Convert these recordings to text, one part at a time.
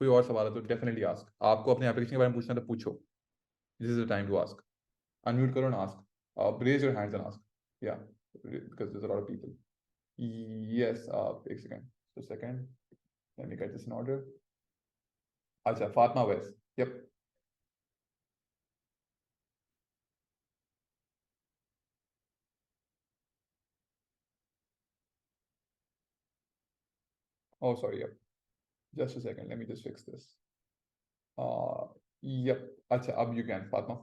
कोई और सवाल है तो डेफिनेटली आस्क. आपको अपने एप्लीकेशन के बारे में पूछना है तो पूछो. This is the time to ask. Unmute करो and ask. Raise your hands and ask. Yeah, because there's a lot of people. Yes, एक second. Just a second. Let me get this in order. अच्छा, Fatma West. Yep. Oh, sorry. Yep. Just a second. Let me just fix this. Yep. अच्छा, अब you can, Fatma.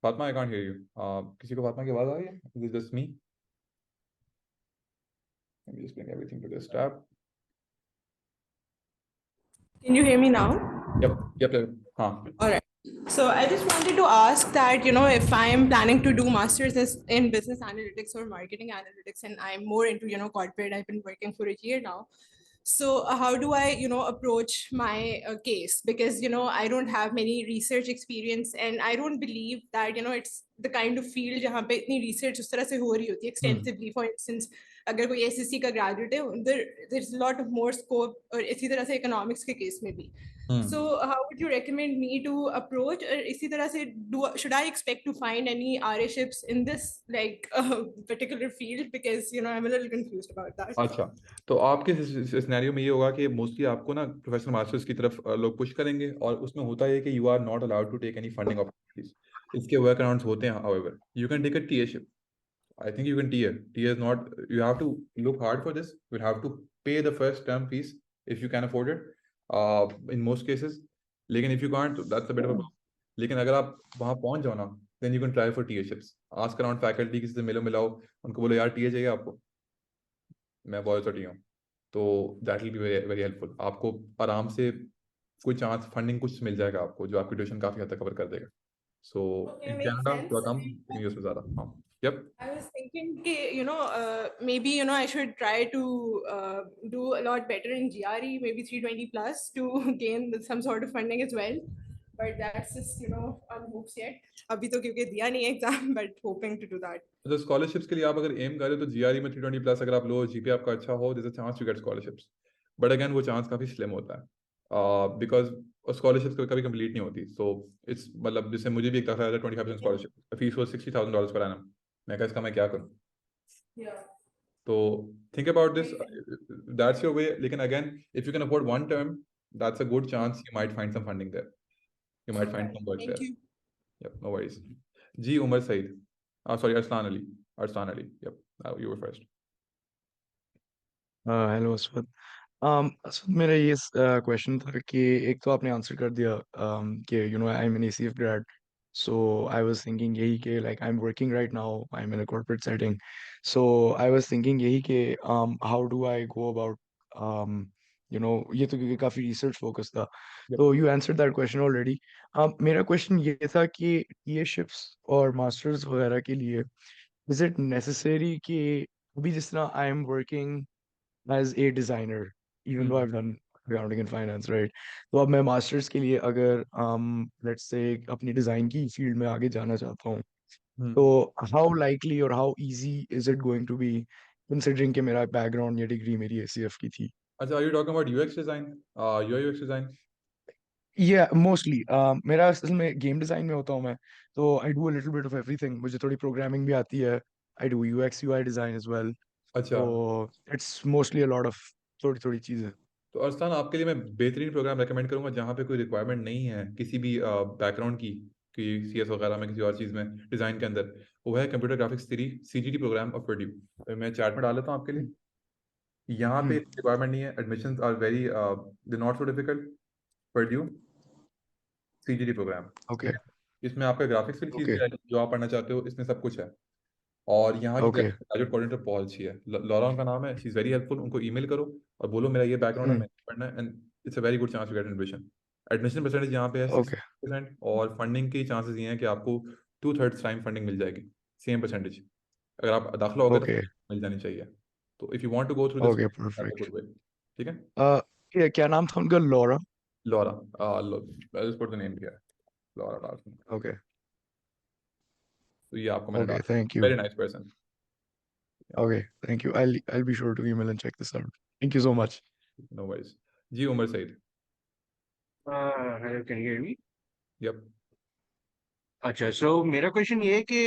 Fatma, I can't hear you. किसी को फातिमा की आवाज आ रही है? Is it just me? Let me just bring everything to this tab. Can you hear me now? Yep. हाँ. All right. So I just wanted to ask that, if I'm planning to do masters in business analytics or marketing analytics, and I'm more into, corporate, I've been working for a year now. So how do I, approach my case? Because, I don't have many research experience, and I don't believe that, it's the kind of field जहाँ पे इतनी research उस तरह से हो रही होती है extensively. For instance, अगर कोई SSC का graduate है, there's a lot of more scope, और इसी तरह से economics के case में भी. So how would you recommend me to approach? और इसी तरह से should I expect to find any RAships in this like particular field? Because I'm a little confused about that. अच्छा, तो आपके सिनेरियो में ये होगा कि मोस्टली आपको ना प्रोफेशनल मास्टर्स की तरफ लोग पुश करेंगे, और उसमें होता है कि you are not allowed to take any funding opportunities. इसके वर्क अराउंड्स होते हैं. However you can take a TAship. I think you can tier. Tier is not. You have to look hard for this. You'll have to pay the first term fees if you can afford it. In most cases. लेकिन if you can't, that's a bit of a problem. लेकिन अगर आप वहाँ पहुँच जाओ ना, then you can try for tierships. Ask around faculty, किसी से मिलाओ, उनको बोलो यार टीए चाहिए आपको, मैं बहुत टी हूँ, तो that will be very very helpful. आपको आराम से कोई चांस फंडिंग कुछ मिल जाएगा आपको, जो आपकी ट्यूशन काफी हद तक कवर कर देगा. सो इन Makes कनाडा sense. थोड़ा कम, लेकिन यूएस में ज्यादा. हाँ. Yep. I was thinking, maybe, I should try to do a lot better in GRE, maybe 320 plus to gain some sort of funding as well. But that's just, on hopes yet. अभी तो क्योंकि दिया नहीं exam, but hoping to do that. तो scholarships के लिए आप अगर एम करें तो जीआरई में 320 प्लस अगर आप लो, जीपी आपका अच्छा हो, there is a chance to get scholarships. But again वो चांस काफी स्लिम होता है, बिकॉज स्कॉलरशिप्स कभी कंप्लीट नहीं होती. सो इट्स मतलब जैसे मुझे भी एक दफा आया 25% स्कॉलरशिप, फीस वो $60,000 पर एनम. मैं कहा इसका मैं क्या करूँ. तो think about this, that's your way. लेकिन again if you can afford one term, that's a good chance you might find some funding there. You might find some work Thank there. you. Yep, no worries. G. Umar Said. Sorry, Arslan Ali. Arslan Ali. Yep, you were first. Hello Asfad. Asfad, मेरा ये question था कि एक तो आपने answer कर दिया कि I am an ACF grade. So I was thinking यही कि like I am working right now, I am in a corporate setting. So I was thinking यही कि how do I go about ये तो क्योंकि काफ़ी रिसर्च फोकस था. Yep. तो you answer that question already. मेरा क्वेश्चन ये था कि ये शिप्स और मास्टर्स वगैरह के लिए इज इट नेसेसरी कि अभी जिस तरह आई am working as a designer, even though I've done accounting and finance, right? तो अब मैं मास्टर्स के लिए अगर let's say अपनी डिज़ाइन की फील्ड में आगे जाना चाहता हूँ, तो how likely or how easy is it going to be considering कि मेरा बैकग्राउंड या डिग्री मेरी एसीएफ की थी? अच्छा, are you talking about UX design? UI UX design? Yeah, mostly. मेरा असल में गेम डिज़ाइन में होता हूँ मैं, तो I do a little bit of everything. मुझे थोड़ी प्रोग्रामिंग भी आती है. I do UX UI design as well. अच्छा, तो it's mostly a lot of थोड़ी थोड़ी चीज़ें. तो अरसान आपके लिए मैं बेहतरीन प्रोग्राम रेकमेंड करूंगा जहाँ पे कोई रिक्वायरमेंट नहीं है किसी भी बैकग्राउंड की, कि सीएस वगैरह में किसी और चीज़ में डिज़ाइन के अंदर. वो है computer graphics three CGT program of Purdue. तो मैं चैट में डाल देता हूँ आपके लिए. यहाँ पे रिक्वायरमेंट नहीं है. Admissions are very they not so difficult. Purdue CGT program. Okay. इसमें आपका ग्राफिक्स की चीज़ ओके. भी है, जो आप पढ़ना चाहते हो, इसमें सब कुछ है. और यहाँ की ओके. ग्रेजुएट कोऑर्डिनेटर बहुत अच्छी है, लॉरा उनका नाम है. She is very helpful. उनको ईमेल करो और बोलो मेरा ये बैकग्राउंड है, मैं पढ़ना है, and it's a very good chance to get admission. Admission percentage यहाँ पे है ओके. 60%, और फंडिंग के चांसेस ये हैं कि आपको 2/3 टाइम फंडिंग मिल जाएगी, सेम परसेंटेज. अगर आप दाखिला हो गए तो ओके. मिल जानी चाहिए. तो if you want to go through this, okay. That's a perfect. Good way. ठीक है. क्या नाम था उनका? Laura? Laura. I'll just put the name here. Laura Larson. Okay. तो ये आपको मैंने Okay, डाला. thank you. Very nice person. Okay, thank you. I'll be sure to email and check this out. Thank you so much. No worries. जी Umar Saeed. Hello, can you hear me? Yep. अच्छा, so मेरा question ये है कि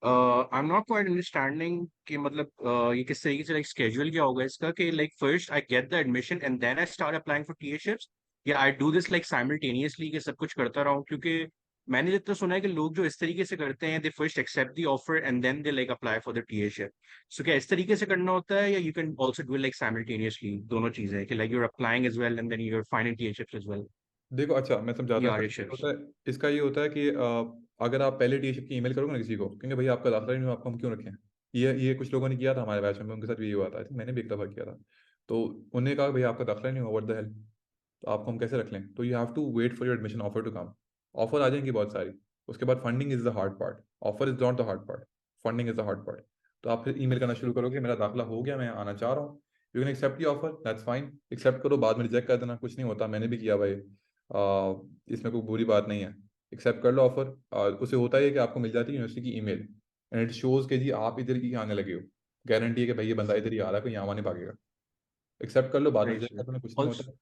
I am not quite understanding कि मतलब ये किस तरीके से लाइक स्केड्यूल क्या होगा इसका कि like first I get the admission and then I start applying for TAships, या I do this like simultaneously कि सब कुछ करता रहूं, क्योंकि मैंने जितना सुना है कि लोग जो इस तरीके से करते हैं they first accept the offer and then they like apply for the TAship. So क्या इस तरीके से करना होता है या you can also do like simultaneously, दोनों चीजें कि like you are applying as well and then you are finding TAships as well देखो अच्छा मैं समझाता हूँ. या इसका ये होता है, इसका ये होता है कि अगर आप पहले टीएशिप की ईमेल करोगे ना किसी को, क्योंकि भैया आपका दाखिला नहीं हुआ, आपको हम क्यों रखें. ये कुछ लोगों ने किया था हमारे बैच में, उनके साथ भी ये हुआ था. I think मैंने भी एक दफ़ा किया था. तो उन्होंने कहा भैया आपका दाखिला नहीं हुआ, व्हाट द हेल, तो आपको हम कैसे रख लें. तो you have to wait for your admission offer to come. Offer आ जाएंगी बहुत सारी. उसके बाद funding is the hard part. Offer is not the hard part. Funding is the hard part. तो आप फिर ईमेल करना शुरू करोगे, मेरा दाखिला हो गया, मैं आना चाह रहा हूँ. You can accept your offer, that's fine. Accept करो, बाद में रिजेक्ट कर देना, कुछ नहीं होता. मैंने भी किया भाई. इसमें कोई बुरी बात नहीं है. एक्सेप्ट कर लो ऑफर. उसे होता है कि आपको मिल जाती है यूनिवर्सिटी की ईमेल, एंड इट शोज कि जी आप इधर ही आने लगे हो. गारंटी है कि भाई ये बंदा इधर ही आ रहा है, कोई यहाँ नहीं भागेगा. एक्सेप्ट कर लो, बाद में रिजेक्ट कर देना, कुछ नहीं राइट. होता. Yep.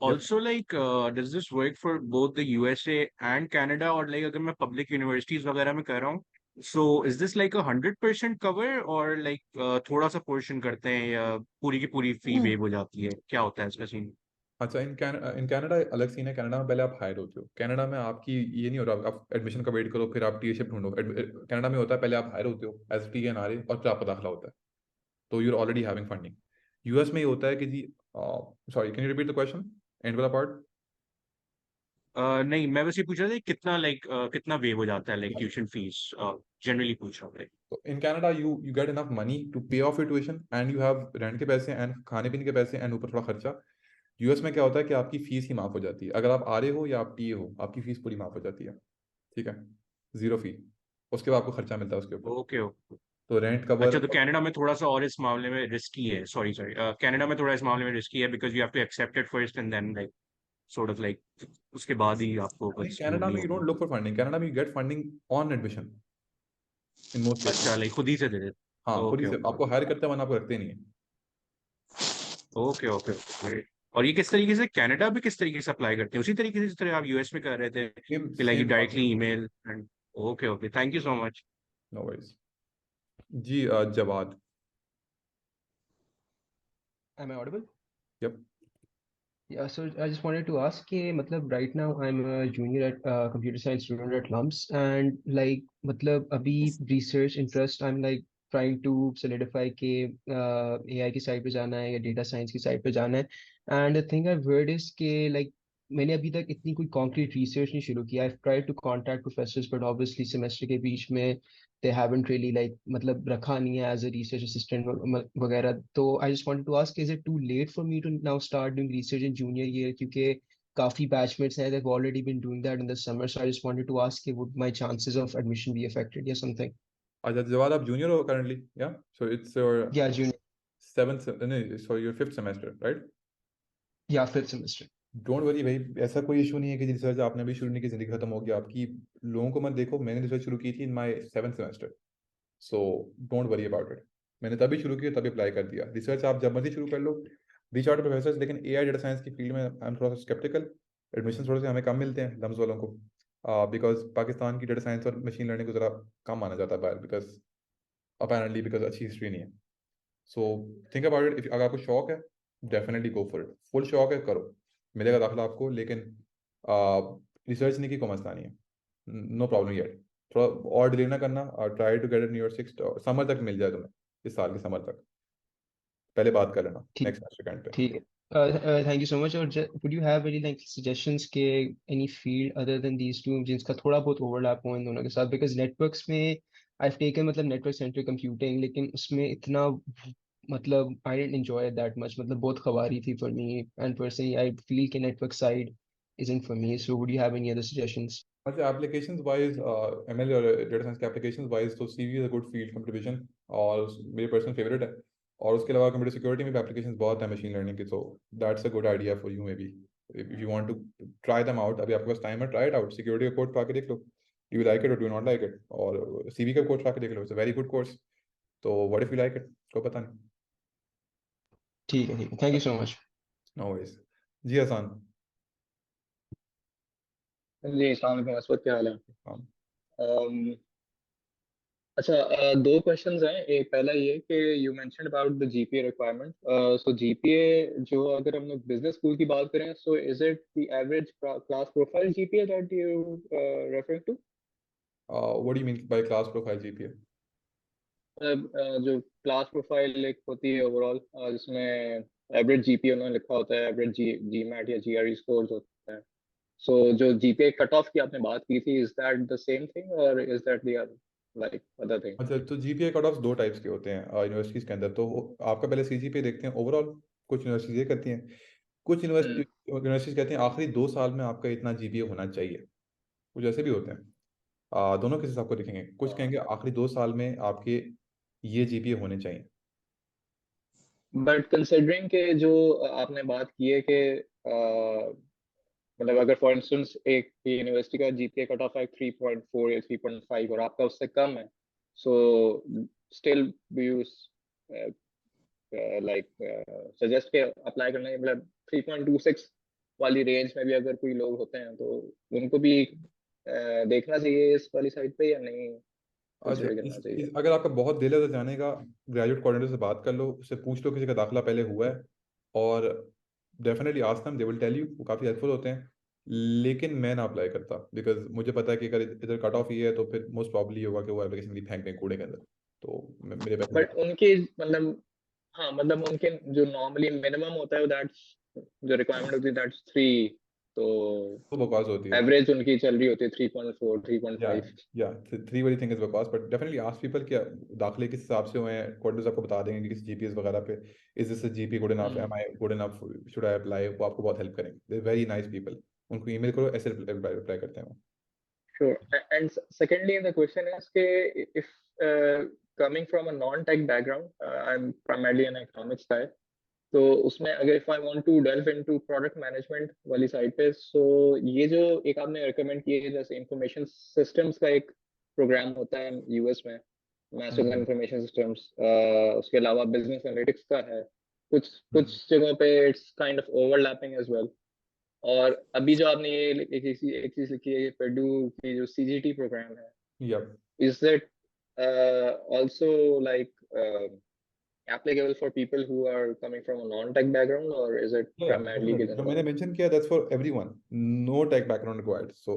Also, like, does this work for both the USA and Canada? और like अगर मैं public universities वगैरह में कर रहा हूँ, so is this like 100% cover और like थोड़ा सा portion करते हैं या पूरी की पूरी फी वेव हो जाती है, क्या होता है इसका सीन? अच्छा, इन कनाडा अलग सीन है. कनाडा में पहले आप हायर होते हो. कनाडा में आपकी ये नहीं होता आप एडमिशन का वेट करो फिर आप टीएशिप ढूंढो. कनाडा में होता है पहले आप हायर होते हो as T N R A, और फिर आपका दाखिला होता है. तो you are already having funding. US में ये होता है कि जी, sorry can you repeat the question, and वाला पार्ट. नहीं, मैं बस ये पूछ रहा था कि कितना like कितना वेव हो जाता है like ट्यूशन फीस, जनरली पूछ रहा हूँ like. तो in Canada you get enough money to pay off your tuition, and you have rent के पैसे एंड खाने पीने के पैसे एंड ऊपर थोड़ा खर्चा. यूएस में क्या होता है कि आपकी फीस ही माफ हो जाती है. अगर आप आर ए हो या आप टी ए हो, आपकी फीस पूरी माफ हो जाती है. ठीक है, जीरो फी. उसके बाद आपको खर्चा मिलता है उसके ऊपर. Okay okay. तो रेंट कवर. अच्छा, तो कनाडा में थोड़ा सा और इस मामले में रिस्की है, सॉरी सॉरी, कनाडा में थोड़ा इस मामले में रिस्की है because you have to accept it first and then like sort of like उसके बाद ही आपको नहीं, बस कनाडा ढूंढनी में यू डोंट होगी. Look for funding. कनाडा में you get funding on admission in most cases. अच्छा, लाइक खुद ही से दे देते. हाँ, खुद ही ओके से ओके आपको हायर करते हैं, वरना आपको रखते नहीं है. Okay okay okay. और ये किस तरीके से कनाडा भी किस तरीके से अप्लाई करते हैं, उसी तरीके से जिस तरह आप यूएस में कर रहे थे सेम कि like same directly process. Email and. Okay okay, thank you so much. No worries. जी Jawad. Am I audible? Yep. Yeah, so I just wanted to ask कि मतलब right now I'm a junior at computer science student at LUMS and like मतलब अभी research interest I'm like trying to solidify कि AI की side पे जाना है या data science की side पे जाना है. And the thing I've heard is कि like मैंने अभी तक इतनी कोई concrete research नहीं शुरू किया. I've tried to contact professors but obviously semester के बीच में they haven't really like मतलब रखा नहीं है as a research assistant वगैरह. तो I just wanted to ask, is it too late for me to now start doing research in junior year? क्योंकि काफी batchmates हैं, they've already been doing that in the summer. So I just wanted to ask, would my chances of admission be affected or something? अच्छा जवाद, आप junior हो currently, या so it's your Yeah, junior. Seventh, नहीं so your fifth semester, right? Yeah, fifth semester. Don't worry भाई, ऐसा कोई issue नहीं है कि रिसर्च आपने भी शुरू नहीं की, जिंदगी खत्म हो गया आपकी. लोगों को मत देखो, मैंने रिसर्च शुरू की थी in my seventh semester. So don't worry about it. मैंने तभी शुरू किया, तभी अप्लाई कर दिया. रिसर्च आप जब मर्जी शुरू कर लो. Reach out professor. लेकिन एआई डेटा साइंस की फील्ड में आई एम थोड़ा सा स्केप्टिकल. एडमिशन थोड़े से हमें कम मिलते हैं लम्स वालों को, बिकॉज पाकिस्तान की डेटा साइंस और मशीन लर्निंग को ज़रा कम माना जाता है बाहर, बिकॉज अपेरेंटली बिकॉज अच्छी हिस्ट्री नहीं है. So think about it. अगर आपको शौक है, definitely go for it. Full शौक है, करो, मिलेगा दाखिला आपको. लेकिन रिसर्च नहीं की कोई मसला नहीं है, नो प्रॉब्लम येट. थोड़ा और डिले ना करना, और try to get in your six summer तक मिल जाए तुम्हें, इस साल के समर तक. पहले बात कर लेना ठीक नेक्स्ट सेमेस्टर पे. ठीक है. Thank you so much. और would you have any like suggestions के any field other than these two जिनका थोड़ा बहुत overlap हो इन दोनों के साथ? Because networks में I've taken मतलब network centric computing, लेकिन उसमें इतना मतलब I didn't enjoy it that much. मतलब बहुत खबारी थी for me, and personally I feel कि network side isn't for me. So would you have any other suggestions? अच्छा, एप्लीकेशंस वाइज, एमएल और डेटा साइंस के एप्लीकेशंस वाइज तो CV is a good field, computer vision और मेरी personal favourite है. और उसके अलावा कंप्यूटर सिक्योरिटी में भी एप्लीकेशंस बहुत है मशीन लर्निंग की, तो that's a good idea for you may be. if you want to try them out, अभी आपके पास टाइम है, try it out, सिक्योरिटी का कोर्स पा के देख लो, do you like it or do you not like it, और CV का course पा के देख लो, it's a very good course, तो what if you like it, कोई पता नहीं. ठीक है, thank you so much. No worries. जी आसान. जी अस्सलाम वालेकुम असद, क्या हाल है? हाँ. अम, अच्छा, दो क्वेश्चंस हैं. एक पहला ये कि you mentioned about the GPA requirement. So GPA जो अगर हम लोग बिजनेस स्कूल की बात करें, so is it the average class profile GPA that you referring to? What do you mean by class profile GPA? जो क्लास प्रोफाइल एक होती है ओवरऑल, जिसमें एवरेज जीपीए उन्होंने लिखा होता है, एवरेज जीमैट या जीआरई स्कोर्स होते हैं. सो जो जीपीए कट ऑफ की आपने बात की थी, is that the same thing और is that the like other thing? अच्छा, तो जीपीए कट ऑफ दो टाइप्स के होते हैं यूनिवर्सिटीज़ के अंदर. तो आपका पहले सीजीपीए देखते हैं ओवरऑल. कुछ यूनिवर्सिटीज़ ये करती हैं, कुछ यूनिवर्सिटीज़ कहते हैं आखिरी 2 साल में आपका इतना जीपीए होना चाहिए. कुछ ऐसे भी होते हैं. दोनों केसेस आपको दिखेंगे. कुछ कहेंगे आखिरी 2 साल में आपके ये जीपीए होने चाहिए. बट कंसिडरिंग के जो आपने बात की है कि मतलब अगर फॉर इंस्टेंस एक यूनिवर्सिटी का जीपीए कट ऑफ है 3.4 या 3.5 और आपका उससे कम है, so still you like suggest के अप्लाई करना है? मतलब 3.26 वाली रेंज में भी अगर कोई लोग होते हैं तो उनको भी देखना चाहिए इस वाली साइड पे या नहीं अच्छा, कंसिडर करना चाहिए? अगर आपका बहुत दिल है तो जाने का, ग्रेजुएट कोऑर्डिनेटर से बात कर लो, उससे पूछ लो किसी का दाखिला पहले हुआ है, और definitely ask them, they will tell you. वो काफ़ी हेल्पफुल होते हैं. लेकिन मैं ना अप्लाई करता, बिकॉज मुझे पता है कि अगर इधर कट ऑफ ही है तो फिर मोस्ट प्रॉब्ली होगा कि वो एप्लीकेशन भी फेंक दें कूड़े के अंदर. तो मेरे पैसे बट उनकी मतलब, हाँ मतलब उनके जो नॉर्मली मिनिमम होता है दैट्स, जो रिक्वायरमेंट होती है दैट्स 3, तो तो बकवास होती है. एवरेज उनकी चल रही होती है 3.4 या 3.5. या थ्री वाली थिंग इज बकवास, बट डेफिनेटली आस्क पीपल क्या दाखिले किस हिसाब से हुए हैं. कोऑर्डिनेटर्स आपको बता देंगे कि किस जीपीएस वगैरह पे is this GP good enough, am I good enough, should I apply. वो आपको बहुत हेल्प करेंगे. They very nice people. उनको ईमेल करो, ऐसे रिप्लाई करते हैं वो. Sure. And secondly, the question is, if coming from a non-tech background, I'm primarily an economics guy. तो उसमें अगर if I want to delve into product management वाली साइड पे, so ये जो एक आपने recommend किए है, जैसे information systems का एक प्रोग्राम होता है यूएस में, massive information systems, उसके अलावा business analytics का है, कुछ कुछ जगहों पे it's kind of overlapping as well. और अभी जो आपने ये एक चीज लिखी है, ये पर्ड्यू की जो सीजीटी प्रोग्राम है, या is that also like applicable for people who are coming from a non-tech background, or is it primarily definitely, within जो the? मैंने मेंशन किया that's for everyone, no tech background required. So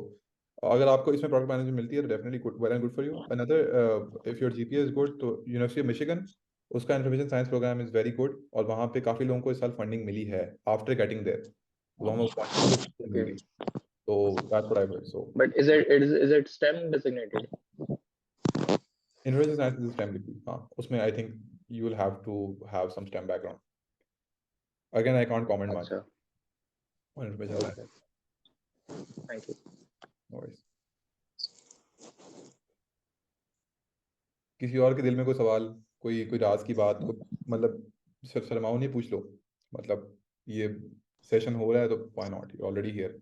अगर आपको इसमें product management मिलती है तो definitely good, well and good for you. Another, if your GPA is good, तो यूनिवर्सिटी ऑफ मिशिगन, उसका information science program is very good, और वहाँ पे काफ़ी लोगों को इस साल फंडिंग मिली है आफ्टर गेटिंग देयर. वहाँ मिल Okay, गई. तो that's what I will. So but is it STEM designated? Information science is STEM degree. हाँ, उसमें I think you will have to have some STEM background. Again I can't comment much अच्छा, on information science. okay, thank you. No worries. किसी और के दिल में कोई सवाल, कोई कोई राज की बात, मतलब शर्माओ नहीं, पूछ लो. मतलब ये सेशन हो रहा है तो why not, you already here.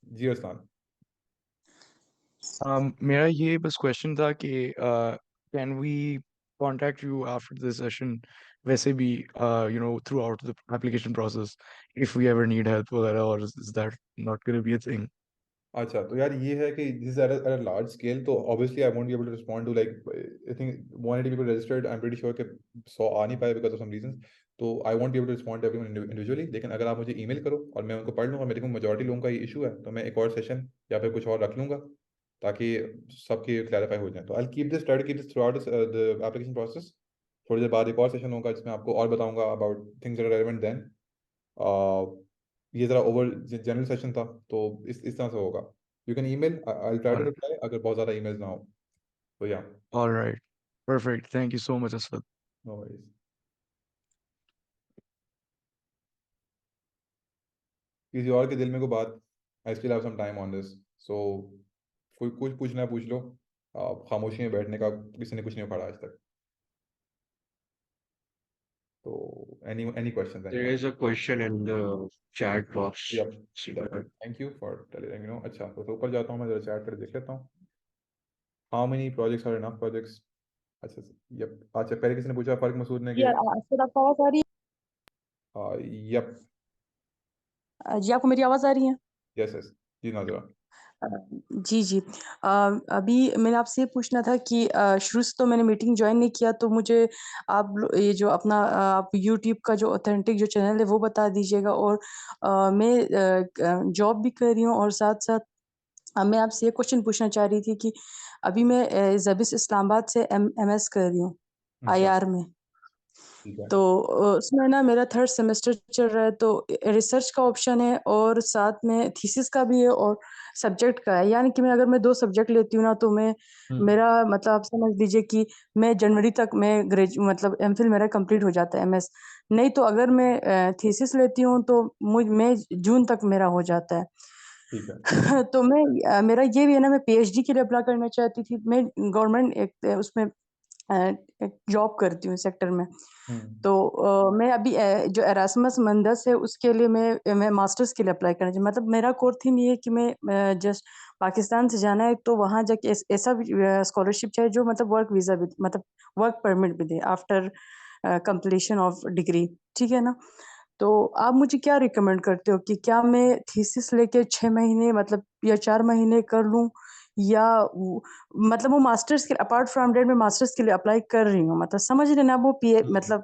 जी अरसान. मेरा ये बस क्वेश्चन था कि can we contact you after this session वैसे भी throughout the application process if we ever need help वगैरह, or is that not going to be a thing? अच्छा, तो यार ये है कि this is at a large scale, तो obviously I won't be able to respond to, like I think 180 people registered. I am pretty sure कि 100 आ नहीं पाए बिकॉज ऑफ सम रीजंस. तो I won't be able to respond to everyone individually. लेकिन अगर आप मुझे email करो और मैं उनको पढ़ लूँगा, मेरे को मेजॉरिटी लोगों का ये इशू है, तो मैं एक और सेशन या फिर कुछ और रख लूँगा ताकि सबके क्लैरिफाई हो जाए. तो I keep this, try to keep this throughout the application process. थोड़ी देर बाद एक और सेशन होगा जिसमें आपको और बताऊंगा about things that are relevant then. ये ज़रा ओवर जनरल सेशन था, तो इस तरह से होगा. You can email, I try to All reply अगर बहुत ज़्यादा ईमेल्स ना हो तो. या all right, perfect, thank you so much Aswad. No worries. किसी और के दिल में कोई बात, I still have some time on this. So कोई कुछ पूछना है पूछ लो. खामोशी में बैठने का किसी ने कुछ नहीं उखाड़ा आज तक. तो any questions There anyone? is a question in the chat box. Yep. See that. Thank you for telling अच्छा तो ऊपर जाता हूँ मैं, जरा चैट कर देख लेता हूँ. How many projects are enough projects? अच्छा yep. अच्छा पहले किसी ने पूछा फर्क मसूद ने जी कि सर, आपको आवाज आ रही yep. है? जी, आपको मेरी आवाज आ रही है? Yes yes. जी नाज़रा. अ, जी जी। अभी मैंने आपसे ये पूछना था कि शुरू से तो मैंने मीटिंग ज्वाइन नहीं किया, तो मुझे ये जो अपना आप यूट्यूब का जो ऑथेंटिक जो चैनल है वो बता दीजिएगा। और मैं जॉब भी कर रही हूँ, और साथ साथ मैं आपसे ये क्वेश्चन पूछना चाह रही थी कि अभी मैं जबिस इस्लामाबाद से एमएस कर रही हूँ अच्छा आईआर में। ठीक है. तो उसमें ना मेरा थर्ड सेमेस्टर चल रहा है, तो रिसर्च का ऑप्शन है और साथ में थीसिस का भी है और सब्जेक्ट का है। यानी कि अगर मैं 2 सब्जेक्ट लेती हूँ ना, तो मेरा मतलब आप समझ लीजिए कि मैं जनवरी तक मैं मतलब एमफिल मेरा कंप्लीट हो जाता है, एमएस। नहीं तो अगर मैं थीसिस लेती हूँ तो मैं जून तक मेरा हो जाता है। ठीक है. तो मेरा ये भी है ना, मैं पीएचडी के लिए अप्लाई करना चाहती थी। मैं गवर्नमेंट एक उसमें एक जॉब करती हूँ सेक्टर में। तो मैं अभी जो एरास्मस मंदस है उसके लिए मैं मास्टर्स के लिए अप्लाई करना चाहिए। मतलब मेरा कोर थीम ये है कि मैं जस्ट पाकिस्तान से जाना है, तो वहाँ जाके ऐसा स्कॉलरशिप चाहिए जो मतलब वर्क वीज़ा भी, मतलब वर्क परमिट भी दे आफ्टर कंप्लीशन ऑफ डिग्री। ठीक है ना? तो आप मुझे क्या रिकमेंड करते हो कि क्या मैं थीसिस लेके 6 महीने मतलब या 4 महीने कर लूँ, या मतलब वो मास्टर्स के अपार्ट फ्रॉम दैट मैं मास्टर्स के लिए अप्लाई कर रही हूँ। मतलब समझ रहे हैं ना, वो पीए मतलब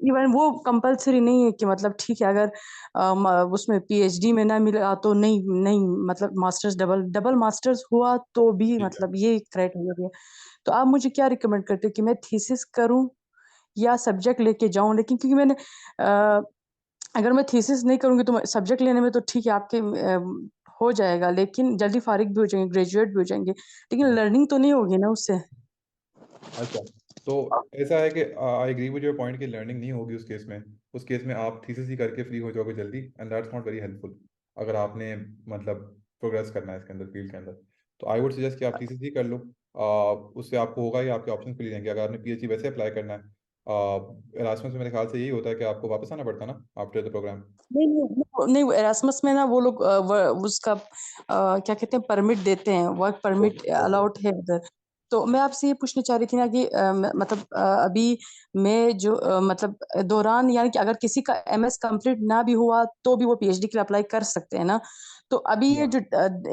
इवन वो कंपल्सरी नहीं है कि मतलब ठीक है, अगर उसमें पीएचडी में ना मिला तो नहीं नहीं, मतलब मास्टर्स डबल मास्टर्स हुआ तो भी ठीक है. मतलब ये क्राइटेरिया भी है। तो आप मुझे क्या रिकमेंड करते हो कि मैं थीसिस करूँ या सब्जेक्ट लेके जाऊँ? लेकिन क्योंकि अगर मैं थीसिस नहीं करूँगी तो सब्जेक्ट लेने में तो ठीक है आपके हो जाएगा, लेकिन जल्दी फारिग भी हो जाएंगे, ग्रेजुएट भी हो जाएंगे, लेकिन लर्निंग तो नहीं होगी ना उससे। अच्छा तो ऐसा है कि I agree with your point कि लर्निंग नहीं होगी उस केस में आप थीसिस ही करके फ्री हो जाओगे जल्दी, and that's not very helpful अगर आपने मतलब प्रोग्रेस करना है इसके अंदर, फील्ड के अंदर. तो आई वुड सजेस्ट कि आप थीसिस ही कर लो. उससे आपको होगा ही, आपके ऑप्शन खुल जाएंगे. अगर आपने पीएचडी वैसे अप्लाई करना है एरास्मस में, मेरे ख्याल से यही होता है कि आपको वापस आना पड़ता है ना आफ्टर द प्रोग्राम. नहीं नहीं नहीं, वो एरास्मस में ना वो लोग उसका क्या कहते हैं, परमिट देते हैं, work permit okay okay. Allowed है उधर। तो मैं आपसे ये पूछना चाह रही थी ना कि मतलब अभी मैं जो मतलब दौरान, यानी कि अगर किसी का एमएस कंप्लीट ना भी हुआ तो भी वो पीएचडी के लिए अप्लाई कर सकते हैं ना? तो अभी ये जो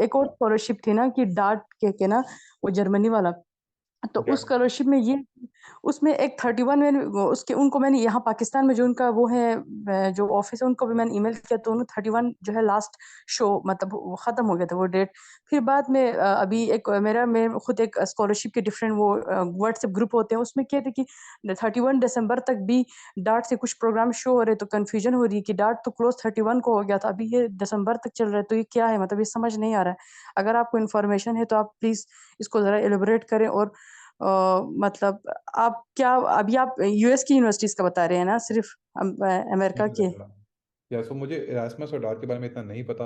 एक और स्कॉलरशिप थी ना कि डार्ट के ना, वो जर्मनी वाला, तो उस स्कॉलरशिप में ये उसमें एक 31 में उसके उनको मैंने यहाँ पाकिस्तान में जो उनका वो है जो ऑफिस है उनको भी मैंने ईमेल किया, तो उन्होंने 31 जो है लास्ट शो मतलब वो खत्म हो गया था वो डेट। फिर बाद में अभी एक मैं खुद एक स्कॉलरशिप के डिफरेंट वो व्हाट्सएप ग्रुप होते हैं, उसमें कहते कि 31 दिसंबर तक भी डार्ट से कुछ प्रोग्राम शो हो रहे, तो कन्फ्यूजन हो रही है कि डार्ट तो क्लोज 31 को हो गया था, अभी ये दिसंबर तक चल रहा है, तो ये क्या है? मतलब ये समझ नहीं आ रहा है। अगर आपको इन्फॉर्मेशन है तो आप प्लीज इसको जरा एलिबोरेट करें। और मतलब आप क्या अभी आप यूएस की यूनिवर्सिटीज का बता रहे हैं ना, सिर्फ अमेरिका के? या सो मुझे एरास्मस और डार्ट के बारे में इतना नहीं पता.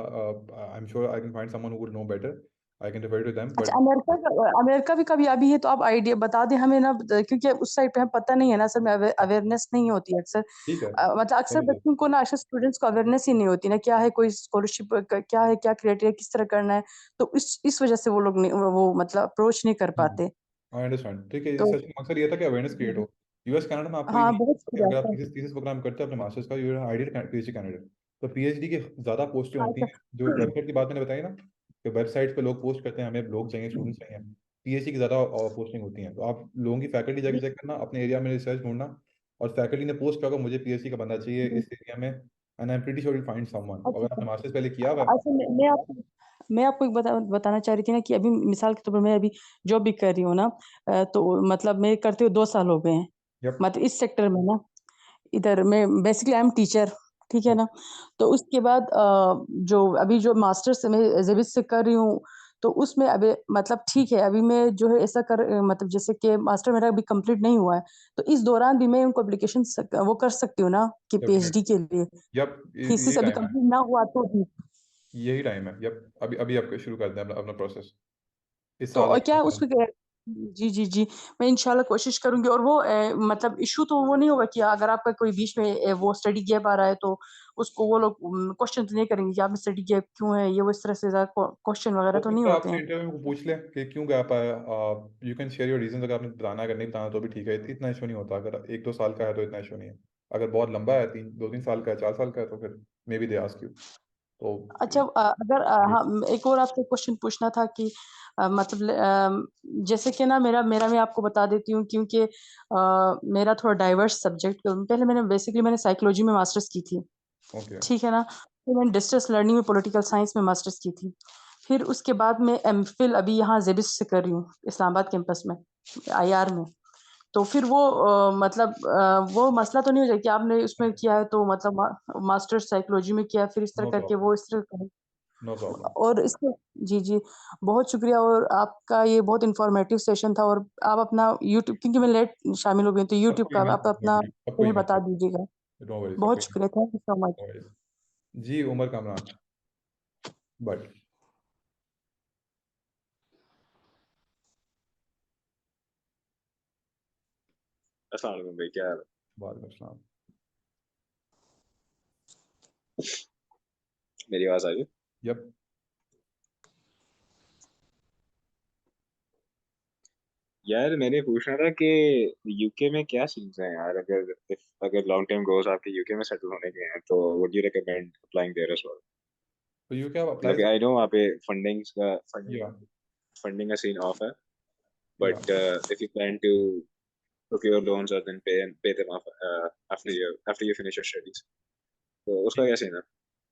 I am sure I can find someone who would know better. I can refer to them अच्छा, बट. अमेरिका भी कभी अभी है तो आप आइडिया बता दें हमें ना, क्योंकि उस साइड पे हमें पता नहीं है ना सर, में अवेयरनेस नहीं होती है अक्सर। ठीक है. मतलब अक्सर समझ गया. बच्चों को ना, अक्सर स्टूडेंट्स को अवेयरनेस ही नहीं होती ना, क्या है कोई स्कॉलरशिप क्या है, क्या क्राइटेरिया, किस तरह करना है। तो इस वजह से वो लोग नहीं, वो मतलब अप्रोच नहीं कर पाते। I understand. ठीक है, इस तो सेशन का मकसद ये था कि अवेयरनेस क्रिएट हो. यूएस कनाडा में आपको ये हाँ, नहीं बहुत है कि शुक्रिया अगर आप सर। थीसिस थीसिस प्रोग्राम करते हैं अपने मास्टर्स का, you are ideal PhD candidate. तो पीएचडी की ज़्यादा पोस्टें होती अच्छा। हैं. जो वेबसाइट की बात मैंने बताई ना कि वेबसाइट पे लोग पोस्ट करते हैं हमें लोग चाहिए, स्टूडेंट्स चाहिए, पीएचडी की ज़्यादा पोस्टिंग होती हैं. तो आप लोगों की फैकल्टी जाके चेक करना, अपने एरिया में रिसर्च ढूंढना, और फैकल्टी ने पोस्ट किया होगा मुझे पीएचडी का बंदा चाहिए इस एरिया में, and I am pretty sure you find someone. अच्छा अगर आपने मास्टर्स पहले किया हुआ है. अच्छा, मैं आपको एक बताना चाह रही थी ना कि अभी मिसाल के तौर पर मैं अभी जॉब भी कर रही हूँ ना, तो मतलब मैं करते हुए 2 साल हो गए हैं, यप. मतलब इस सेक्टर में ना। इधर मैं बेसिकली आई एम टीचर, ठीक है ना? तो उसके बाद जो अभी जो मास्टर्स मैं जेबिस से कर रही हूँ, तो उसमें अभी मतलब ठीक है, अभी मैं जो है ऐसा मतलब जैसे कि मास्टर मेरा अभी कंप्लीट नहीं हुआ है, तो इस दौरान भी मैं उनको एप्लीकेशन वो कर सकती हूँ ना कि पीएचडी डेफिनेटली. के लिए? यप, यही थीसिस अभी टाइम है. कंप्लीट ना हुआ तो भी। यही टाइम है. यप, अभी अभी आपको शुरू कर दें अपना अपना प्रोसेस. इस तो साल और आप क्या उसमें जी, जी, जी। मैं इंशाल्लाह कोशिश करूँगी और वो मतलब इश्यू तो वो नहीं होगा कि अगर आपका कोई बीच में वो स्टडी गैप आ रहा है तो उसको वो लोग क्वेश्चन तो नहीं करेंगे कि आप में स्टडी गैप क्यों है? ये वो इस तरह से ज़्यादा क्वेश्चन वगैरह हो तो नहीं सकता है होते आपसे हैं। इंटरव्यू में पूछ ले कि क्यों गैप आया। You can share your reason, अगर आपने बताना है, अगर नहीं बताना तो भी ठीक है, इतना इशू नहीं होता। अगर 1-2 साल का है तो इतना इशू नहीं है। अगर बहुत लंबा है, 2-3 साल का है, 4 साल का है, तो फिर may be they ask you. तो अच्छा अगर हाँ एक और आपसे क्वेश्चन पूछना था कि मतलब जैसे कि ना मेरा मेरा मैं आपको बता देती हूँ क्योंकि मेरा थोड़ा डाइवर्स सब्जेक्ट पहले मैंने साइकोलॉजी में मास्टर्स की थी। ओके ठीक है ना? फिर मैंने डिस्टेंस लर्निंग में पॉलिटिकल साइंस में मास्टर्स की थी। फिर उसके बाद मैं एमफिल अभी यहाँ जेबिस से कर रही हूँ, इस्लामाबाद कैंपस में, आईआर में। तो फिर वो मतलब वो मसला तो नहीं हो जाए कि आपने उसमें किया है तो मतलब मास्टर्स साइकोलॉजी में किया है, फिर इस तरह नो करके प्रॉब्लम, वो इस तरह करें। No problem. और इसके जी, जी, बहुत शुक्रिया और आपका ये बहुत इन्फॉर्मेटिव सेशन था और आप अपना यूट्यूब क्योंकि मैं लेट शामिल हो गई हूँ, तो यूट्यूब सबको का ईमेल आप अपना सबको चैनल ईमेल बता कर, दीजिएगा। नो वरी, सबको बहुत email, शुक्रिया, thank you so much. no worries। जी उमर कामरान, बट अस्सलाम वालेकुम भाई, क्या हाल वालेकुम अस्सलाम। है? मेरी आवाज आ रही है? यप। यार मैंने पूछना था कि यूके में क्या सीन्स हैं यार, अगर लॉन्ग टर्म गोल्स आपके यूके में सेटल होने के हैं तो would you recommend applying there as well? तो यू क्या आप मतलब अप्लाई कि कर, आई नो वहाँ पे या फंडिंग का सीन ऑफ है, या but if you plan to took your loans और then pay them off after you finish your studies, तो उसका क्या सीन है?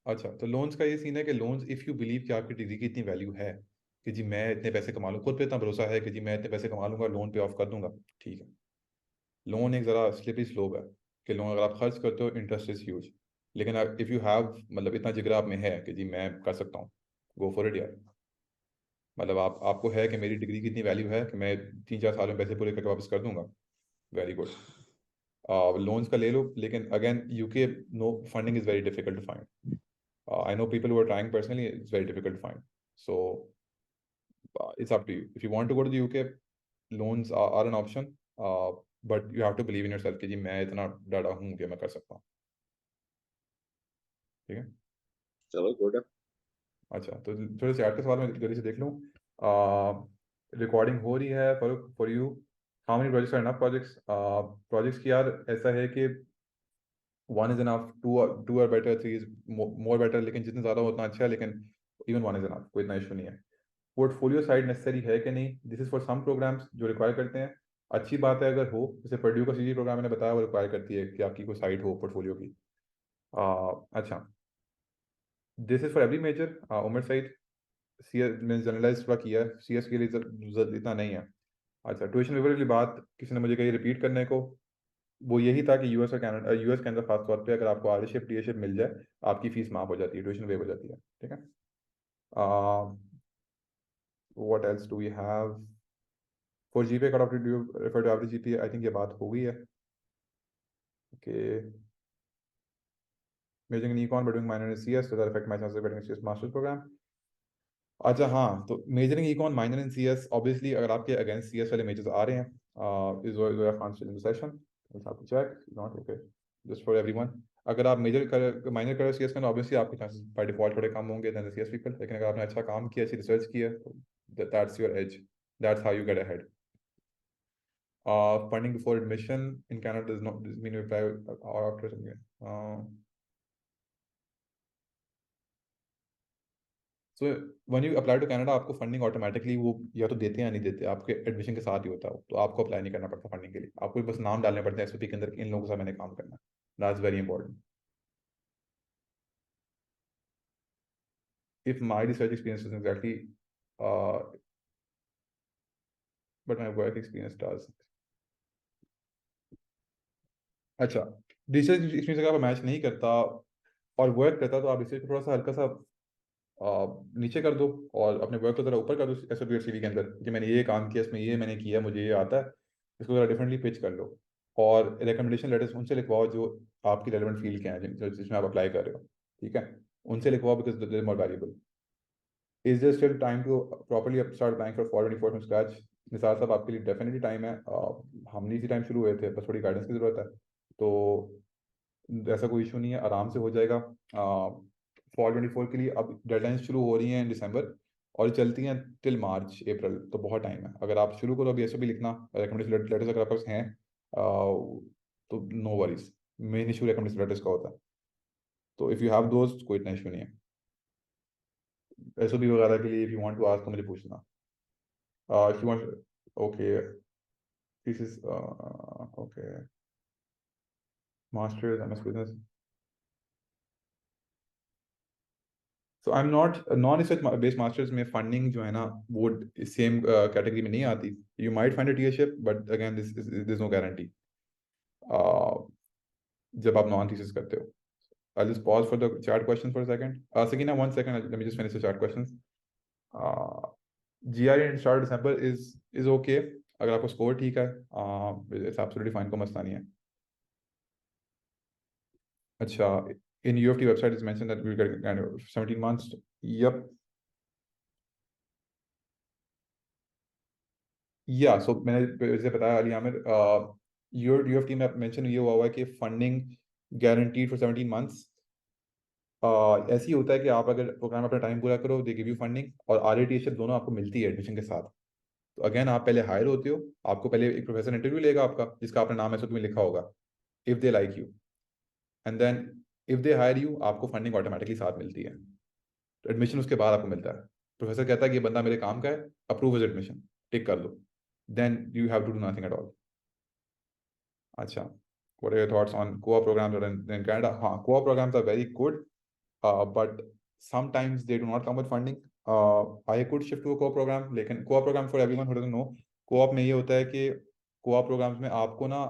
अच्छा, तो लोन्स का ये सीन है कि लोन्स, इफ़ यू बिलीव कि आपकी डिग्री की इतनी वैल्यू है कि जी मैं इतने पैसे कमा लूँ, खुद पे इतना भरोसा है कि जी मैं इतने पैसे कमा लूंगा, लोन पे ऑफ कर दूंगा, ठीक है। लोन एक ज़रा स्लिपरी स्लोप है कि लोन अगर आप खर्च करते हो इंटरेस्ट इज ह्यूज, लेकिन इफ़ यू हैव मतलब इतना जिगरा आप में है कि जी मैं कर सकता हूँ, गो फॉर इट यार। मतलब आपको है कि मेरी डिग्री की इतनी वैल्यू है कि मैं 3-4 साल में पैसे पूरे करके वापस कर दूंगा, वेरी गुड। लोन्स का ले लो, लेकिन again UK no funding is very difficult to find. I know people who are trying personally, it's very difficult to find. So it's up to you. If you want to go to the UK, loans are an option, but you have to believe in yourself कि जी मैं इतना डरा हूँ कि मैं कर सकता हूँ, ठीक है। चलो गुड है। अच्छा, तो थोड़े से के सवाल में जल्दी से देख लूँ। रिकॉर्डिंग हो रही है for you. How many projects are enough projects? Projects की यार ऐसा है कि 1 is enough, 2 are better, 3 is more better, लेकिन जितने ज़्यादा हो उतना अच्छा है, लेकिन even 1 is enough, कोई इतना इशू नहीं है। पोर्टफोलियो साइड नेसेसरी है कि नहीं, this is for some programs जो रिक्वायर करते हैं। अच्छी बात है अगर हो, जैसे पर्ड्यू का सीजी प्रोग्राम मैंने बताया वो रिक्वायर करती है कि आपकी कोई साइट हो पोर्टफोलियो की। अच्छा, this is for every major. Umar Saeed, C S मैंने जनरलाइज थोड़ा किया है, सी एस के लिए इतना नहीं है। अच्छा, ट्यूशन वेवर वाली बात किसी ने मुझे कही रिपीट करने को, वो यही था कि यूएस और कनाडा, यूएस के अंदर खास तौर पे अगर आपको आरशिप टीएशिप मिल जाए, आपकी फीस माफ हो जाती है, ट्यूशन वेव हो जाती है, ठीक है। What else do we have for GPA cut off, do you refer to average GPA? I think ये बात हो गई है कि majoring in econ but doing minor in CS, does that affect my chances of getting a CS master's program? अच्छा हाँ, तो measuring econ minor in CS, obviously अगर आपके अगेंस्ट CS वाले मेजर्स आ रहे हैं, is Zoya still in the session? Let's have to check. Not okay, just for everyone। अगर आप मेजर कर माइनर करो CS में, ऑब्वियसली आपके चांसेस बाय डिफॉल्ट थोड़े कम होंगे देन द CS पीपल, लेकिन अगर आपने अच्छा काम किया, अच्छी रिसर्च की है, तो that's your age, that's how you get ahead. Funding before admission in Canada does not mean you apply or after something. So when you apply to Canada, आपको फंडिंग ऑटोमेटिकली वो या तो देते हैं या नहीं देते, आपके एडमिशन के साथ ही होता है, तो आपको अप्लाई नहीं करना पड़ता फंडिंग के लिए, आपको बस नाम डालने पड़ते हैं एसओपी के अंदर कि इन लोगों के साथ मैंने काम करना है। That's very important. If my research experience is exactly but my work experience does. अच्छा, रिसर्च एक्सपीरियंस अगर आप मैच नहीं करता और वर्क करता, तो आप रिसर्च को थोड़ा सा हल्का सा नीचे कर दो और अपने वर्क को ज़रा ऊपर कर दो एस ओ सीवी के अंदर कि मैंने ये काम किया, इसमें ये मैंने किया, मुझे ये आता है, इसको ज़रा डिफरेंटली पिच कर लो। और रिकमेंडेशन लेटर्स उनसे लिखवाओ जो आपकी रेलेवेंट फील्ड के हैं, जिसमें आप अप्लाई कर रहे हो, ठीक है, उनसे लिखवाओ because they are more valuable. Is there still time to properly start applying for 424 from scratch? Nisar साहब आपके लिए डेफिनेटली टाइम है। हम नहीं इसी टाइम शुरू हुए थे, बस थोड़ी गाइडेंस की ज़रूरत है। तो ऐसा कोई इशू नहीं है, आराम से हो जाएगा। 424 के लिए अब डेडलाइन शुरू हो रही हैं दिसंबर और चलती हैं टिल मार्च अप्रैल, तो बहुत टाइम है। अगर आप शुरू करो अभी ऐसे भी लिखना, रिकमेंडेशन लेटर्स अगर आपके पास हैं तो no worries, main issue recommendation letters का होता है। तो इफ़ यू हैव दोस्त कोई इतना इशू नहीं है। एसओपी वगैरह के लिए if you want to ask तो मुझे पूछना। If you want, okay, this is okay, masters MS business. So I am not non research based masters में फंडिंग जो है ना वो सेम कैटेगरी में नहीं आती। You might find a TAship but again this is no guarantee जब आप नॉन थीसिस करते हो। I'll just pause for the chat questions for a second. Sakina, 1 second. Let me just finish the chat questions. GRE in start December is okay. अगर आपको score ठीक है, it's absolutely fine, कोई मसला नहीं है। अच्छा, in UFT website is mentioned that we get kind of 17 months. Yep. Yeah, so मैंने जैसे बताया अली आमिर, UFT में मेंशन ये हुआ है कि फंडिंग गारंटीड फॉर 17 months। ऐसे ही होता है कि आप अगर प्रोग्राम अपना टाइम पूरा करो दे गिव यू फंडिंग, और RATF दोनों आपको मिलती है एडमिशन के साथ। तो अगेन आप पहले हायर होते हो, आपको पहले एक प्रोफेसर इंटरव्यू लेगा आपका जिसका अपना नाम ऐसा तुम्हें लिखा होगा, if they like you, and then if they hire you आपको फंडिंग ऑटोमेटिकली साथ मिलती है। तो एडमिशन उसके बाद आपको मिलता है। प्रोफेसर कहता है कि ये बंदा मेरे काम का है, अप्रूव हिज एडमिशन, टिक कर लो, then you have to do nothing at all. अच्छा, what are your thoughts on co-op programs in Canada? हाँ, co-op programs are very good, but sometimes they do not come with funding. I could shift to a co-op program, लेकिन co-op program for everyone who doesn't know, co-op में ये होता है कि co-op programs में आपको ना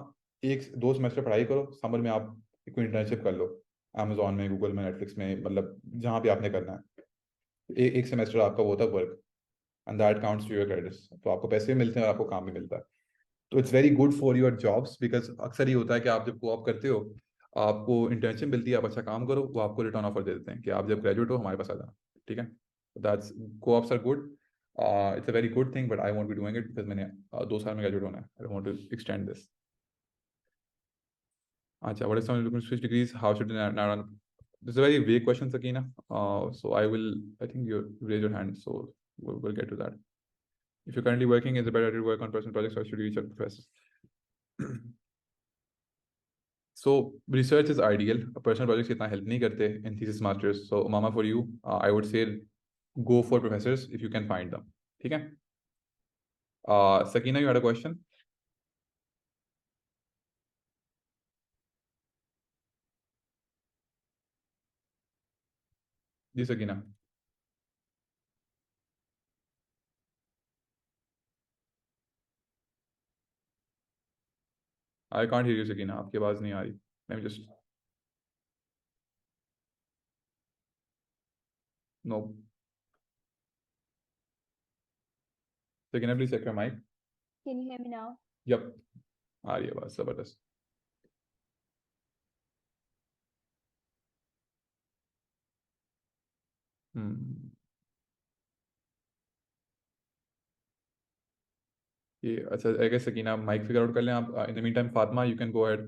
1-2 सेमेस्टर पढ़ाई करो, समर में आप कोई इंटर्नशिप कर लो, अमेजोन में, गूगल में, नेटफ्लिक्स में, मतलब जहाँ भी आपने करना है। एक सेमेस्टर आपका वो होता है work, and that counts to your credits, तो आपको पैसे भी मिलते हैं और आपको काम भी मिलता है। तो it's very good for your jobs, because अक्सर ये होता है कि आप जब कोऑप करते हो आपको इंटर्नशिप मिलती है, आप अच्छा काम करो, वो आपको रिटर्न ऑफर दे देते हैं कि आप जब ग्रेजुएट हो हमारे पास आ जाना। ठीक है, that's, co-ops are good, it's a very good thing, but I won't be doing it because मैंने 2 साल में ग्रेजुएट होना है, I want to extend this. अच्छा, what is some looking to switch degrees, how should now, this is a very vague question Sakina, so I think you raise your hand, so we'll get to that. If you're currently working, is it better to work on personal projects or should you reach out to professors? So research is ideal. Personal projects इतना help नहीं करते in thesis masters. So Mama, for you, I would say go for professors if you can find them. ठीक है? Sakina, you had a question? Ji Sakina. I can't hear you Sakina. आपकी आवाज नहीं आ रही. Let me just. No. Sakina, please check your mic. Can you hear me now? Yep. आ रही है आवाज जबरदस्त. ये अच्छा, I guess Sakina mic figure out कर लें आप. In the meantime, Fatma, you can go ahead.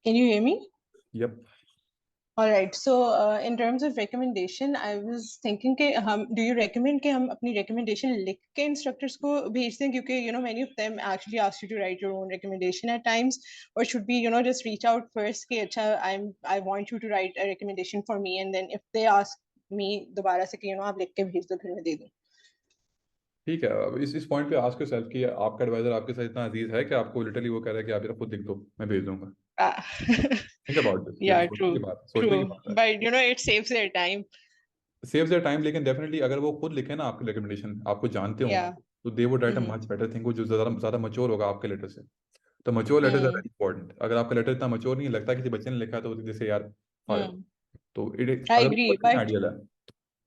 Can you hear me? Yep. All right. So in terms of recommendation, I was thinking कि do you recommend कि हम अपनी recommendation लिख के instructors को भेज दें, क्योंकि many of them actually ask you to write your own recommendation at times, or should we just reach out first कि अच्छा I want you to write a recommendation for me, and then if they ask me दोबारा से कि आप लिख के भेज दो फिर मैं दे दूँ. ठीक है, अब इस पॉइंट पे आस्क योरसेल्फ कि आपका एडवाइजर आपके साथ इतना अजीज है कि आपको लिटरली वो कह रहा है कि आप जरा खुद लिख दो, मैं भेज दूंगा. Think about this. Yeah, सोचने की true, बात है, सोचने की बात है. but it saves their time. Saves their time, लेकिन डेफिनेटली अगर वो खुद लिखे ना आपकी रिकमेंडेशन, आपको जानते हो, Yeah. तो they would write a Mhm. Much better thing, वो जो ज़्यादा मच्योर होगा आपके लेटर से. तो mature letters are very important. अगर आपका लेटर इतना मच्योर नहीं लगता किसी बच्चे ने लिखा है तो जैसे यार Hmm. तो इट I अगर agree, वो but आइडियल है.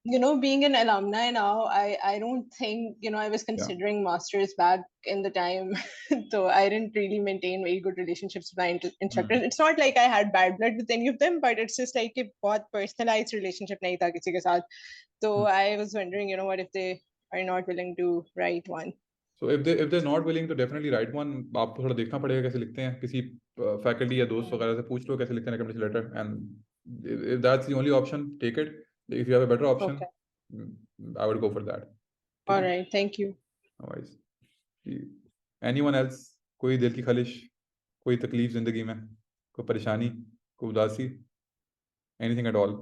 being an alumni now, I don't think, I was considering masters back in the time. So I didn't really maintain very good relationships with my instructors. It's not like I had bad blood with any of them, but it's just like a बहुत personalized relationship नहीं था किसी के साथ. So I was wondering, what if they are not willing to write one? So if they're not willing to definitely write one. आपको थोड़ा देखना पड़ेगा कैसे लिखते हैं, किसी फैकल्टी या दोस्त वगैरह से पूछ लो कैसे लिखते हैं recommendation letter, and if that's the only option, take it. If you have a better option, I would go for that. All right, thank you. No worries. Anyone else? कोई दिल की खलिश, कोई तकलीफ जिंदगी में, कोई परेशानी, कोई उदासी, anything at all?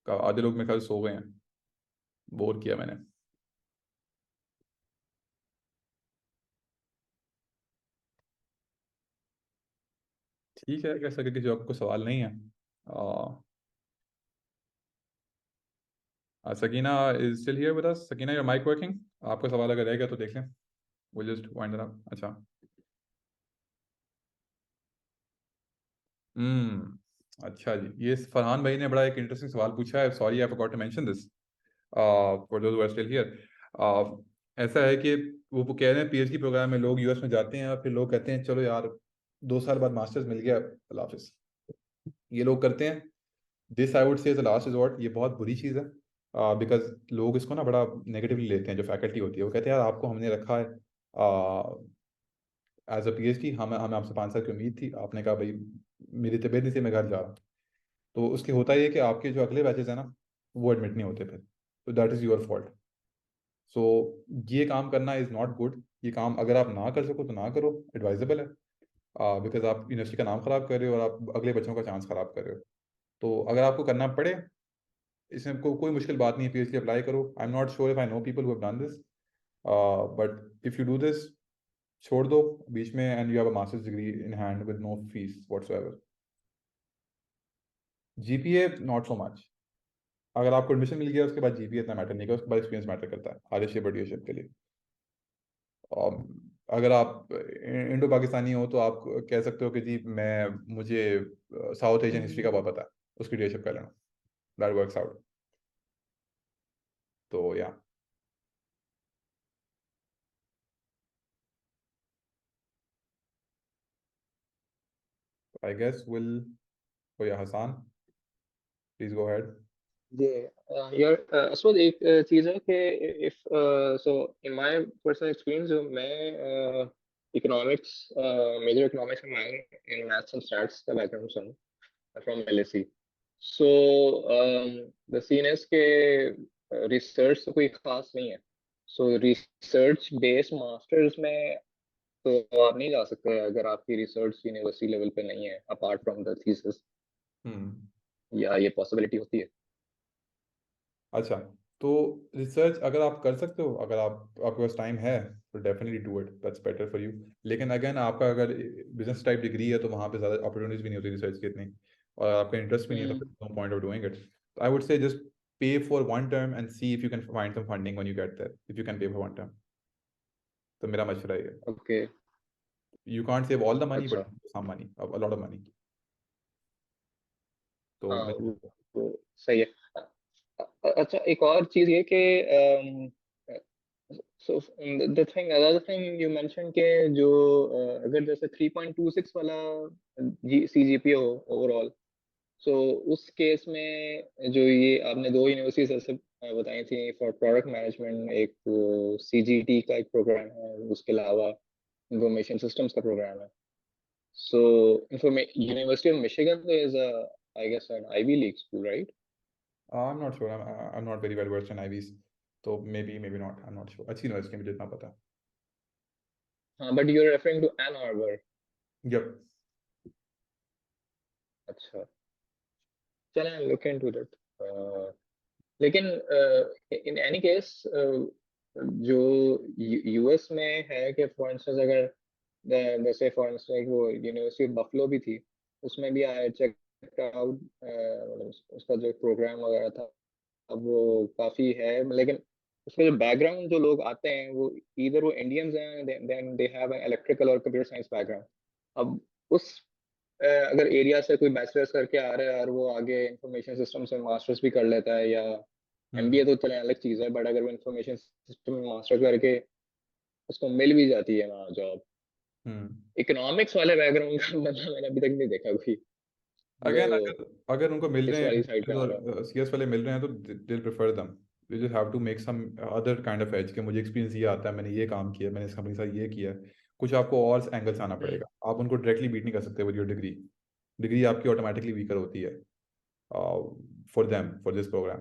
आधे लोग मेरे ख्याल सो गए हैं, बोर किया मैंने. ठीक है, कैसा कि जो आपको सवाल नहीं है. Sakina is still here with us. Sakina, your mic working? आपका सवाल अगर रहेगा तो देख लें. Will just wind it up. अच्छा. अच्छा जी, ये फरहान भाई ने बड़ा एक इंटरेस्टिंग सवाल पूछा है. Sorry I forgot to mention this for those who are still here. ऐसा है कि वो कह रहे हैं पीएचडी प्रोग्राम में लोग यूएस में जाते हैं और फिर लोग कहते हैं चलो यार 2 साल बाद मास्टर्स मिल गया, अल्लाह हाफिज. ये लोग करते हैं. दिस आई वुड से द लास्ट रिजॉर्ट. ये बहुत बुरी चीज़ है बिकॉज लोग इसको ना बड़ा नेगेटिवली लेते हैं. जो फैकल्टी होती है वो कहते हैं यार आपको हमने रखा है एज अ पीएचडी, हमें आपसे 5 साल की उम्मीद थी, आपने कहा भाई मेरी तबीयत नहीं थी, मैं घर जा रहा हूँ. तो उसके होता ये कि आपके जो अगले बैचेस हैं ना वो एडमिट नहीं होते फिर. तो दैट इज़ योर फॉल्ट. सो ये काम करना इज़ नॉट गुड. ये काम अगर आप ना कर सको तो ना करो, एडवाइजेबल है, बिकॉज आप यूनिवर्सिटी का नाम ख़राब कर रहे हो और आप अगले बच्चों का चांस ख़राब कर रहे हो. तो अगर आपको करना पड़े, इसमें कोई मुश्किल बात नहीं है, पीएचडी अप्लाई करो. I am not sure if I know people who have done this, but if you do this, छोड़ दो बीच में and you have a masters degree in hand with no fees whatsoever. GPA not so much. अगर आपको admission मिल गया उसके बाद GPA इतना मैटर नहीं करता, उसके बाद एक्सपीरियंस मैटर करता है आगे बढ़िया के लिए. अगर आप इंडो पाकिस्तानी हो तो आप कह सकते हो कि जी मुझे साउथ एशियन हिस्ट्री का बहुत पता है, उसकी लीडरशिप कर लेना. That works out. तो या आई गेस विल. तो या हसन, प्लीज गो अहेड. यार असवद एक चीज़ है कि if so in my personal experience, जो मैं इकोनॉमिक्स मेजर इकोनॉमिक्स में इन मैथ्स एंड स्टैट्स का बैकग्राउंड से हूँ from LSE. So the scene is के रिसर्च तो कोई खास नहीं है. सो रिसर्च बेस्ड मास्टर्स में तो आप नहीं जा सकते अगर आपकी रिसर्च यूनिवर्सिटी लेवल पे नहीं है अपार्ट फ्रॉम द थीसिस, या ये पॉसिबिलिटी होती है? अच्छा, तो रिसर्च अगर आप कर सकते हो, अगर आपके पास टाइम है तो definitely do it, that's better for you. लेकिन अगेन आपका अगर बिजनेस टाइप डिग्री है तो वहाँ पे ज़्यादा अपॉर्चुनिटीज भी नहीं होती रिसर्च की इतनी, और आपका इंटरेस्ट भी नहीं है, तो no point of doing it. तो I would say just pay for one term and see if you can find some funding when you get there, if you can pay for one term. तो मेरा मशवरा ये है. Okay. You can't save all the money अच्छा. But some money, a lot of money. तो हाँ, वो सही है. अच्छा, एक और चीज ये कि so the thing, another thing you mentioned के जो अगर जैसे 3.26 वाला CGPA हो ओवरऑल, सो उस केस में जो ये आपने 2 यूनिवर्सिटीज ऐसे बताई थी फॉर प्रोडक्ट मैनेजमेंट, एक CGT का एक प्रोग्राम है, उसके अलावा इंफॉर्मेशन सिस्टम्स का प्रोग्राम है. So university of Michigan is I guess an Ivy League school, right? I'm not sure. I'm not very well versed in IVs. तो maybe not. I'm not sure. अच्छी university मुझे इतना पता. हाँ, but you are referring to Ann Arbor. Yep. अच्छा, चलें, look into that. लेकिन in any case जो यूएस में है कि फॉर इंस्टेंस अगर जैसे फॉर इंस्टेंस वो यूनिवर्सिटी ऑफ बफलो भी थी, उसमें भी आई चेक आउट, उसका जो प्रोग्राम वगैरह था, अब वो काफ़ी है. लेकिन उसका जो बैकग्राउंड जो लोग आते हैं वो इधर वो इंडियंस हैं, then they have an electrical और कंप्यूटर साइंस बैकग्राउंड. अब उस अगर एरिया से कोई बैचलर्स करके आ रहा है और वो आगे इंफॉर्मेशन सिस्टम से मास्टर्स भी कर लेता है या MBA तो चले अलग चीज़ है, बट अगर वो इंफॉर्मेशन सिस्टम में मास्टर करके उसको मिल भी जाती है वहाँ जॉब, इकोनॉमिक्स वाले बैकग्राउंड का बंदा मैंने अभी तक नहीं देखा कोई जो अगेन अगर उनको मिल इस रहे वाली हैं साइड पे आ रहा हो। और CS वाले मिल रहे हैं तो they prefer them. You just have to make some other kind of edge कि मुझे एक्सपीरियंस ये आता है, मैंने ये काम किया, मैंने इस कंपनी के साथ ये किया है। कुछ आपको और एंगल से आना पड़ेगा, आप उनको डायरेक्टली बीट नहीं कर सकते विद योर डिग्री। डिग्री आपकी ऑटोमेटिकली वीकर होती है for them for this programme.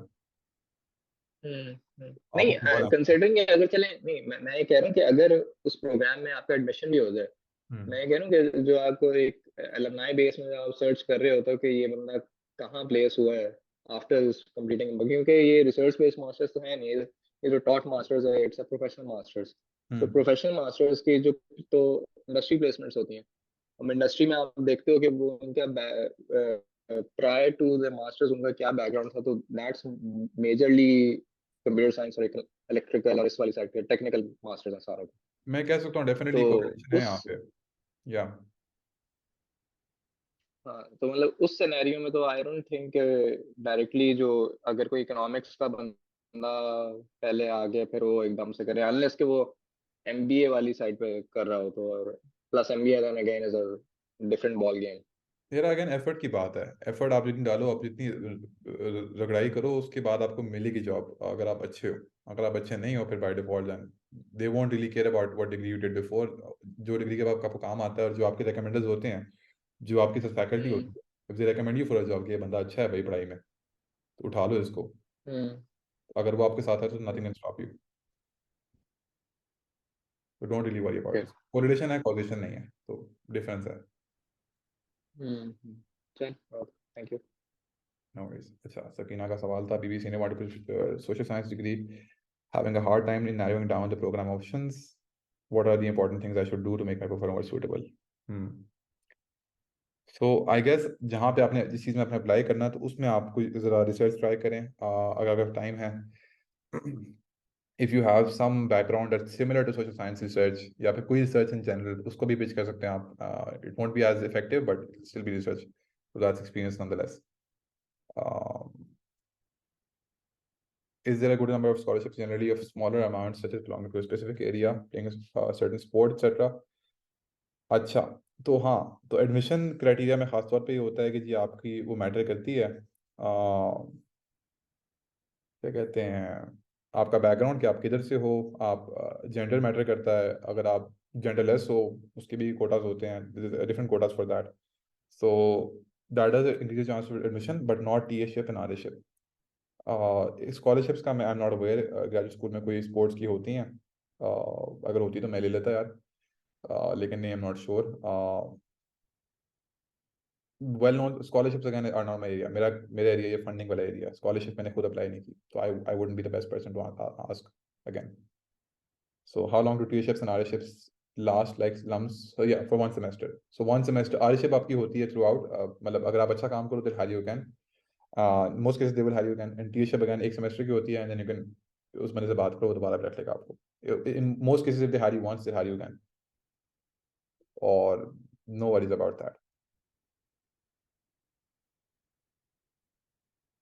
आपको कोई और नहीं, कंसिडरिंग अगर चले, नहीं मैं ये कह रहा हूँ कि अगर उस प्रोग्राम में आपका एडमिशन भी हो जाए, मैं ये कह रहा हूँ कि जो आपको एक एलुमनाई बेस में आप सर्च कर रहे होते हो कि ये बंदा कहाँ प्लेस हुआ है आफ्टर कंप्लीटिंग, क्योंकि ये रिसर्च बेस्ड मास्टर्स तो है नहीं, ये जो टॉट मास्टर्स है इट्स अ प्रोफेशनल मास्टर्स। तो प्रोफेशनल मास्टर्स की जो तो इंडस्ट्री प्लेसमेंट्स होती हैं, अब इंडस्ट्री में आप देखते हो कि वो उनका प्रायर टू द मास्टर्स उनका क्या बैकग्राउंड था, तो दैट्स मेजरली कंप्यूटर साइंस और इलेक्ट्रिकल और इस वाली साइड के टेक्निकल मास्टर्स हैं सारा। मैं कह सकता हूँ डेफिनेटली तो कोरिलेशन है उस यहाँ पे। या हाँ, तो मतलब उस सिनेरियो में तो आई डोंट थिंक डायरेक्टली जो अगर कोई इकोनॉमिक्स का बंदा पहले आ गया फिर वो एकदम से करे, अनलेस कि वो MBA वाली साइड पे कर रहा हो तो, और plus MBA then again is a different ball game. यार अगेन एफर्ट की बात है, एफर्ट आप जितनी डालो, आप जितनी रगड़ाई करो, उसके बाद आपको मिलेगी जॉब अगर आप अच्छे हो। अगर आप अच्छे नहीं हो फिर by default then they won't really care about what degree you did before. जो डिग्री के बाद आपको काम आता है और जो आपके रिकमेंडर्स होते हैं, जो आपकी फैकल्टी होती है, if they recommend you for a job कि ये बंदा अच्छा है भाई पढ़ाई में, तो उठा लो इसको। हम्म अगर वो आपके साथ है तो नथिंग कैन स्टॉप यू। तो don't really worry about okay. This. Correlation है, कॉजेशन नहीं है, तो डिफरेंस है। चल, थैंक यू। No worries. अच्छा, सकीना का सवाल था, BBC ने multiple social science degree having a hard time in narrowing down the program options. What are the important things I should do to make my profile more suitable? So I guess जहाँ पे आपने जिस चीज़ में आपने apply करना है तो उसमें आपको ज़रा रिसर्च ट्राई करें अगर टाइम है। If you have some background that's similar to social science research या फिर कोई रिसर्च इन जनरल, उसको भी पिच कर सकते हैं आप। It won't be as effective but still be research, so that's experience nonetheless. Is there a good number of scholarships generally of smaller amounts such as belonging to a specific area, playing a certain sport, etc.? अच्छा, तो हाँ, तो admission criteria में ख़ास तौर पे ये होता है कि जी आपकी वो मैटर करती है, क्या कहते हैं, आपका बैकग्राउंड कि आप किधर से हो, आप जेंडर मैटर करता है। अगर आप जेंडरलेस हो उसके भी कोटाज होते हैं, different quotas for that. So that does increase chance of admission but not TAship and RAship. Scholarships का मैं I am not aware graduate school में कोई स्पोर्ट्स की होती हैं। अगर होती तो मैं ले लेता यार, लेकिन नहीं, I am not sure. Well known scholarships again are not my area. मेरा एरिया ये फंडिंग वाला एरिया, स्कॉलरशिप मैंने खुद अप्लाई नहीं की, तो I wouldn't be the best person to ask again. So how long do T-ships and R-ships last, like lumps? So yeah, for one semester. So one semester R-ship आपकी होती है throughout. मतलब अगर आप अच्छा काम करो तो hire you can. Most cases they will hire you can. And T-ship again एक semester की होती है, and then you can उस बंदे से बात करो, वो दोबारा भी रख लेगा आपको. In most cases if they hire you once, they hire you again. Or no worries about that.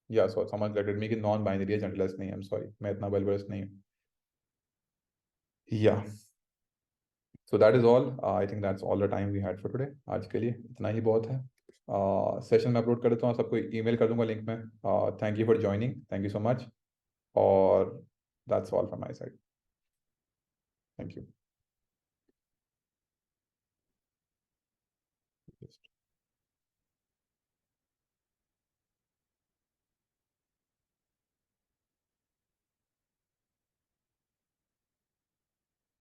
Yeah, so someone corrected me कि non-binary है, genderless नहीं है. I'm sorry, मैं इतना well versed नहीं हूँ. Yeah. So that is all. I think that's all the time we had for today. आज के लिए इतना ही बहुत है। सेशन में अपलोड कर देता हूँ, सबको ईमेल कर दूंगा लिंक में। Thank you for joining, thank you so much, और that's all from my side. Thank you.